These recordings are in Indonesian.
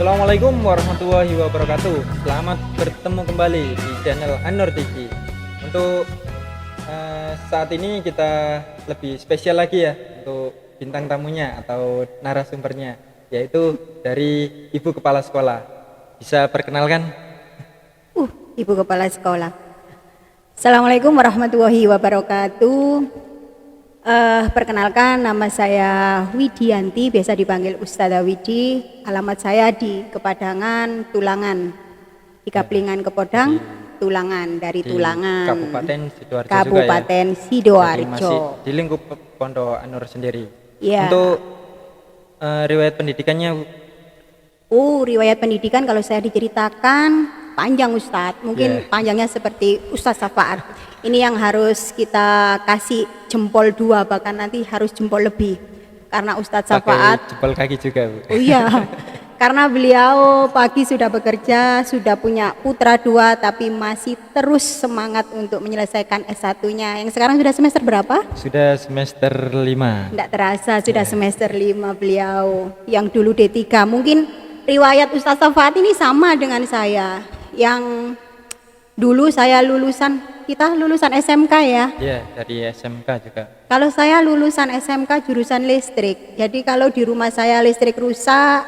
Assalamualaikum warahmatullahi wabarakatuh. Selamat bertemu kembali di channel Anur TV. Untuk saat ini kita lebih spesial lagi ya untuk bintang tamunya atau narasumbernya, yaitu dari Ibu Kepala Sekolah. Bisa perkenalkan? Ibu Kepala Sekolah. Assalamualaikum warahmatullahi wabarakatuh. Perkenalkan, nama saya Widianti, biasa dipanggil Ustazah Widi. Alamat saya di Kepadangan, Tulangan, di Kaplingan Kepodang, Tulangan, dari Tulangan, Kabupaten Sidoarjo Kabupaten juga ya? Sidoarjo. Masih di lingkup Pondok Anur sendiri. Ya. Untuk riwayat pendidikannya, Riwayat pendidikan kalau saya diceritakan panjang Ustadz, mungkin panjangnya seperti Ustadz Safaat. Ini yang harus kita kasih jempol 2, bahkan nanti harus jempol lebih. Karena Ustadz Safaat jempol kaki juga, Bu. Oh iya, karena beliau pagi sudah bekerja, sudah punya putra 2, tapi masih terus semangat untuk menyelesaikan S1-nya. Yang sekarang sudah semester berapa? Sudah semester 5. Tidak terasa, sudah semester 5 beliau. Yang dulu D3. Mungkin riwayat Ustadz Safaat ini sama dengan saya. Yang dulu saya kita lulusan SMK ya. Iya, dari SMK juga. Kalau saya lulusan SMK jurusan listrik. Jadi kalau di rumah saya listrik rusak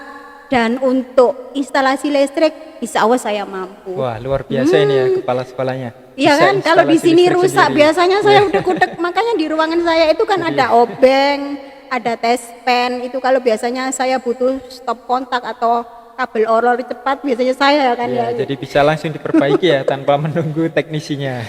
dan untuk instalasi listrik insya Allah saya mampu. Wah, luar biasa ini ya kepala sekolahnya. Iya kan, kalau di sini rusak sendiri. biasanya saya udah kudek. Makanya di ruangan saya itu kan ada obeng, ada tes pen. Itu kalau biasanya saya butuh stop kontak atau kabel oror cepat biasanya saya kan ya. Jadi bisa langsung diperbaiki ya tanpa menunggu teknisinya.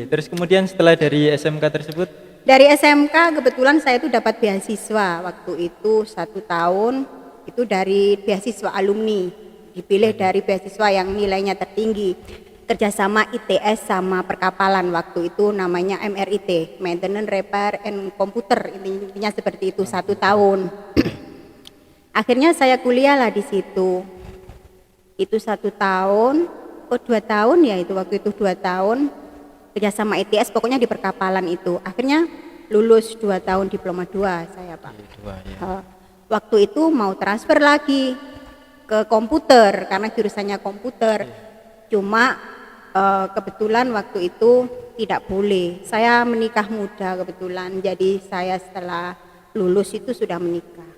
Terus kemudian setelah dari SMK tersebut? Dari SMK kebetulan saya itu dapat beasiswa waktu itu 1 tahun, itu dari beasiswa alumni, dipilih dari beasiswa yang nilainya tertinggi, kerjasama ITS sama perkapalan, waktu itu namanya MRIT, Maintenance Repair and Computer, intinya seperti itu 1 tahun. Akhirnya saya kuliah lah di situ. Itu 1 tahun, 2 tahun ya itu waktu itu 2 tahun kerjasama ITS, pokoknya di perkapalan itu. Akhirnya lulus 2 tahun diploma 2 saya Pak. Waktu itu mau transfer lagi ke komputer karena jurusannya komputer. Cuma kebetulan waktu itu tidak boleh. Saya menikah muda kebetulan, jadi saya setelah lulus itu sudah menikah.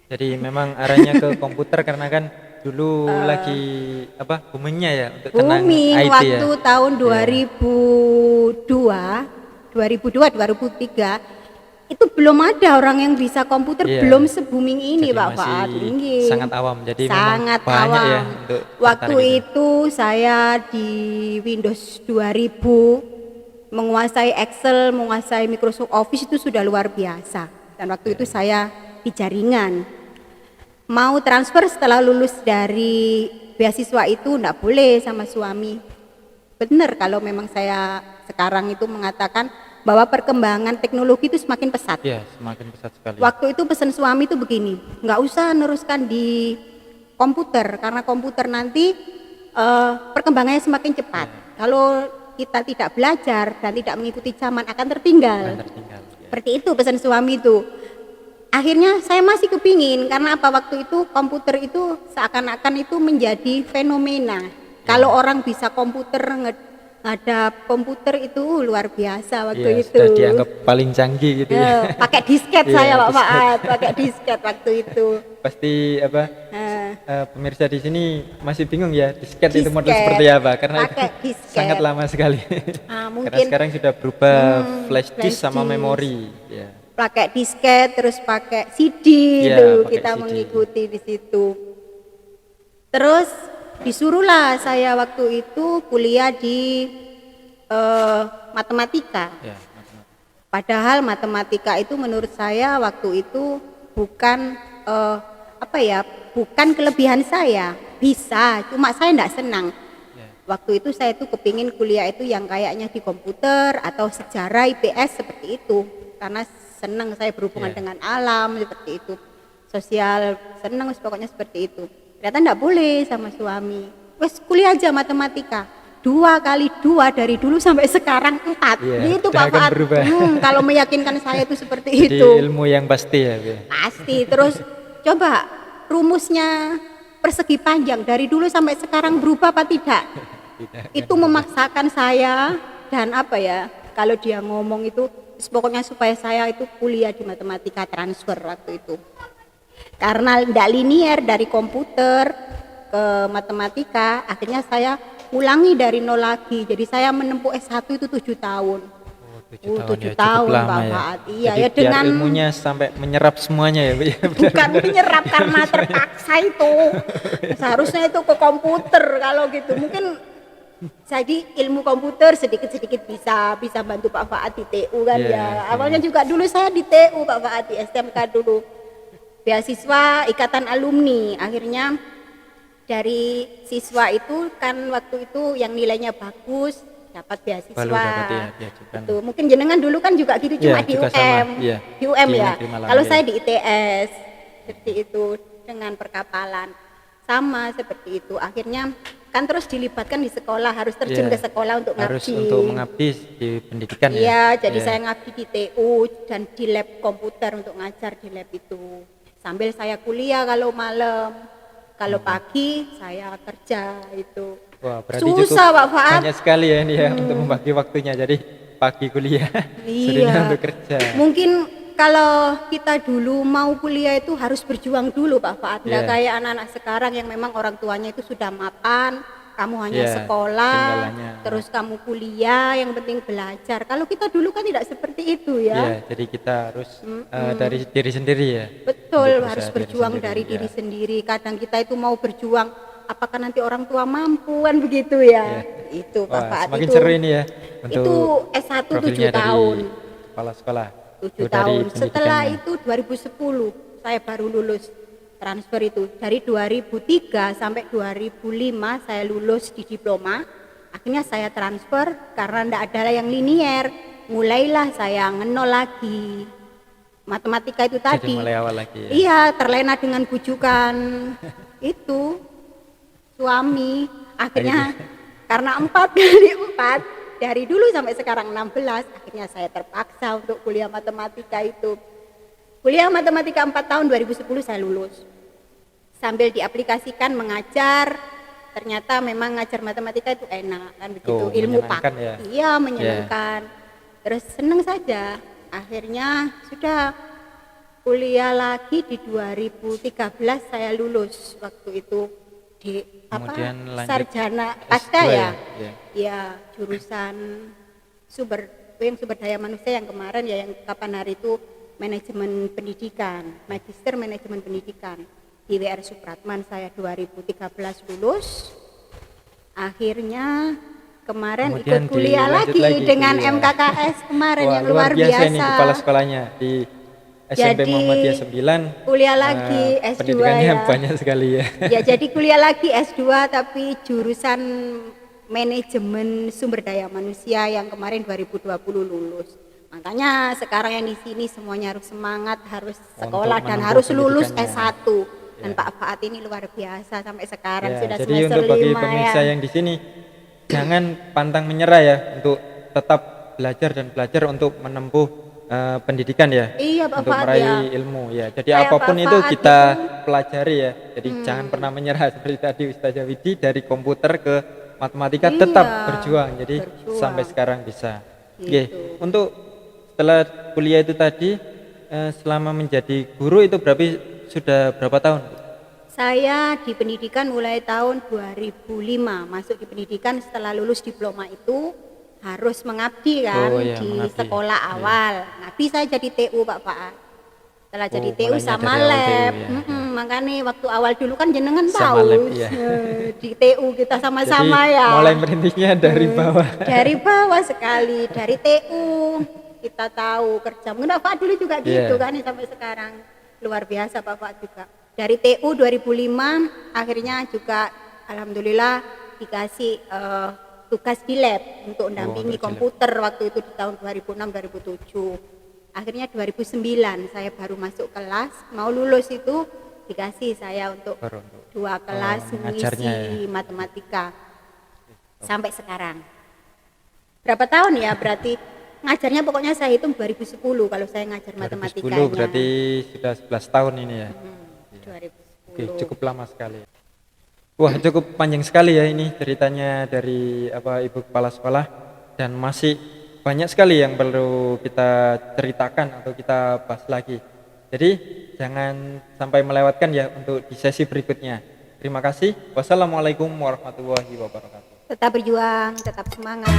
Jadi memang arahnya ke komputer karena kan dulu lagi boomingnya ya untuk tentang IT waktu ya. Tahun 2002, 2003 itu belum ada orang yang bisa komputer, belum se-booming ini jadi Pak Faat. Sangat awam, jadi sangat memang banyak awam. Ya untuk waktu itu saya di Windows 2000 menguasai Excel, menguasai Microsoft Office itu sudah luar biasa. Dan waktu itu saya di jaringan. Mau transfer setelah lulus dari beasiswa itu enggak boleh sama suami. Benar kalau memang saya sekarang itu mengatakan bahwa perkembangan teknologi itu semakin pesat. Iya, semakin pesat sekali. Waktu itu pesan suami itu begini, enggak usah neruskan di komputer karena komputer nanti perkembangannya semakin cepat. Kalau kita tidak belajar dan tidak mengikuti zaman akan tertinggal. Seperti itu pesan suami itu. Akhirnya saya masih kepingin karena apa, waktu itu komputer itu seakan-akan itu menjadi fenomena. Kalau orang bisa komputer, ada komputer itu luar biasa waktu itu. Sudah dianggap paling canggih gitu ya. Pakai disket saya Pak Faat, pakai disket waktu itu. Pasti pemirsa di sini masih bingung ya disket itu model seperti apa karena itu sangat lama sekali. Karena sekarang sudah berubah flash disk sama memori. Ya. Pakai disket terus pakai CD itu kita CD. Mengikuti di situ. Terus disuruhlah saya waktu itu kuliah di matematika. Padahal matematika itu menurut saya waktu itu bukan bukan kelebihan saya, bisa, cuma saya enggak senang. Waktu itu saya itu kepingin kuliah itu yang kayaknya di komputer atau sejarah IPS seperti itu, karena senang saya berhubungan dengan alam seperti itu, sosial senang pokoknya seperti itu. Ternyata enggak boleh sama suami. Wes kuliah aja matematika. 2 kali 2 dari dulu sampai sekarang 4. Itu Pak Fuad. Kalau meyakinkan saya itu seperti jadi itu. Ilmu yang pasti ya. Pasti. Terus coba rumusnya persegi panjang dari dulu sampai sekarang berubah apa tidak? Tidak. Itu memaksakan saya, dan apa ya, kalau dia ngomong itu pokoknya supaya saya itu kuliah di matematika transfer waktu itu, karena tidak linier dari komputer ke matematika. Akhirnya saya ulangi dari nol lagi, jadi saya menempuh S1 itu 7 tahun. 7 ya, tahun cukup lama Pak ya. Faat. Iya Jadi ya, biar dengan ilmunya sampai menyerap semuanya ya Bu ya. bukan menyerap karena terpaksa itu. Seharusnya itu ke komputer kalau gitu. Mungkin jadi ilmu komputer sedikit-sedikit bisa bantu Pak Faat di TU kan ya. Awalnya juga dulu saya di TU Pak Faat, di SMK dulu. Beasiswa ikatan alumni. Akhirnya dari siswa itu kan waktu itu yang nilainya bagus dapat beasiswa. Baru dapat ya, diajukan. Itu mungkin jenengan dulu kan juga gitu, cuma Iya, di juga UM. sama, iya. Di UM Di ya. Negeri Malang, Kalau iya. saya di ITS seperti itu, dengan perkapalan. Sama seperti itu. Akhirnya kan terus dilibatkan di sekolah, harus terjun Iya. ke sekolah untuk Harus ngabdi. untuk mengabdi di pendidikan ya. Iya, jadi Iya. saya ngabdi di TU dan di lab komputer untuk ngajar di lab itu. Sambil saya kuliah kalau malam, kalau pagi saya kerja itu. Wah, berarti Susah cukup Pak Faat. banyak sekali ya ini ya untuk membagi waktunya. Jadi pagi kuliah, sorenya Iya. untuk kerja. Mungkin kalau kita dulu mau kuliah itu harus berjuang dulu Pak Faat. Nggak Iya. kayak anak-anak sekarang yang memang orang tuanya itu sudah mapan, kamu hanya Iya, sekolah, tinggalannya. terus kamu kuliah, yang penting belajar. Kalau kita dulu kan tidak seperti itu ya. Iya, jadi kita harus dari diri sendiri ya. Betul, Untuk harus berusaha diri berjuang sendiri, dari ya. diri sendiri. Kadang kita itu mau berjuang, apakah nanti orang tua mampu kan begitu ya. Itu Pak Wah, Faat. semakin Itu seru ini ya untuk itu S1 7 profilnya dari tahun. kepala sekolah. 7 Dari tahun. Setelah pendidikannya. itu 2010 saya baru lulus transfer itu. Dari 2003 sampai 2005 saya lulus di diploma. Akhirnya saya transfer karena tidak ada yang linier. Mulailah saya ngenol lagi. Matematika itu Jadi tadi. mulai awal lagi ya. Iya, terlena dengan bujukan itu suami. Akhirnya karena 4 kali 4 dari dulu sampai sekarang 16, akhirnya saya terpaksa untuk kuliah matematika itu. Kuliah matematika 4 tahun, 2010 saya lulus. Sambil diaplikasikan mengajar, ternyata memang ngajar matematika itu enak kan begitu, Oh, ilmu menyenangkan ya. Iya, menyenangkan. Terus seneng saja. Akhirnya sudah kuliah lagi di 2013 saya lulus waktu itu di Kemudian lanjut sarjana S2 pasca ya. ya? Iya. Ya, jurusan sumber daya manusia yang kemarin ya, yang kapan hari itu manajemen pendidikan, magister manajemen pendidikan di WR Supratman. Saya 2013 lulus. Akhirnya kemarin Kemudian ikut kuliah dilanjut lagi dengan kuliah. MKKS kemarin. Wah, yang luar biasa biasa. ini kepala sekolahnya di SMP Jadi, Muhammadiyah 9. kuliah lagi S2 pendidikannya ya. banyak sekali ya. Ya, jadi kuliah lagi S2 tapi jurusan manajemen sumber daya manusia yang kemarin 2020 lulus. Makanya sekarang yang di sini semuanya harus semangat, harus sekolah dan menempuh harus lulus pendidikannya. S1. Dan Pak Faat ini luar biasa sampai sekarang Ya, sudah jadi semester untuk bagi 5 pemirsa ya. yang di sini jangan pantang menyerah ya untuk tetap belajar dan belajar untuk menempuh pendidikan ya. Iya, Pak untuk Faat, meraih ya. ilmu ya. Jadi Kayak apapun Pak itu Faat kita itu. pelajari ya. Jadi jangan pernah menyerah seperti tadi Ustazah Widi dari komputer ke matematika Iya, tetap berjuang. Jadi berjuang. sampai sekarang bisa. Oke, Gitu. untuk setelah kuliah itu tadi selama menjadi guru itu sudah berapa tahun? Saya di pendidikan mulai tahun 2005, masuk di pendidikan setelah lulus diploma itu harus mengabdi kan Oh, iya, di mengabdi. sekolah Iya. awal. Ngabdi saya jadi TU Pak Faat. Setelah jadi TU mulainya sama dari awal lab. TU, ya. Makanya waktu awal dulu kan jenengan Sama tahu lab, iya. di TU kita sama-sama Jadi ya. mulai merintisnya dari bawah. Dari bawah sekali, dari TU kita tahu kerja. Mungkin Pak Faat dulu juga gitu Iya. kan sampai sekarang. Luar biasa Pak Faat juga. Dari TU 2005 akhirnya juga alhamdulillah dikasih tugas di lab untuk mendampingi untuk di lab. komputer waktu itu di tahun 2006-2007. Akhirnya 2009 saya baru masuk kelas, mau lulus itu dikasih saya untuk Baru untuk 2 kelas ngajarnya mengisi matematika sampai sekarang. Berapa tahun ya berarti ngajarnya, pokoknya saya hitung 2010 kalau saya ngajar 2010 matematikanya. berarti sudah 11 tahun ini ya. 2010. Oke, cukup lama sekali. Wah, cukup panjang sekali ya ini ceritanya dari Ibu Kepala Sekolah, dan masih banyak sekali yang perlu kita ceritakan atau kita bahas lagi. Jadi jangan sampai melewatkan ya untuk di sesi berikutnya. Terima kasih. Wassalamualaikum warahmatullahi wabarakatuh. Tetap berjuang, tetap semangat.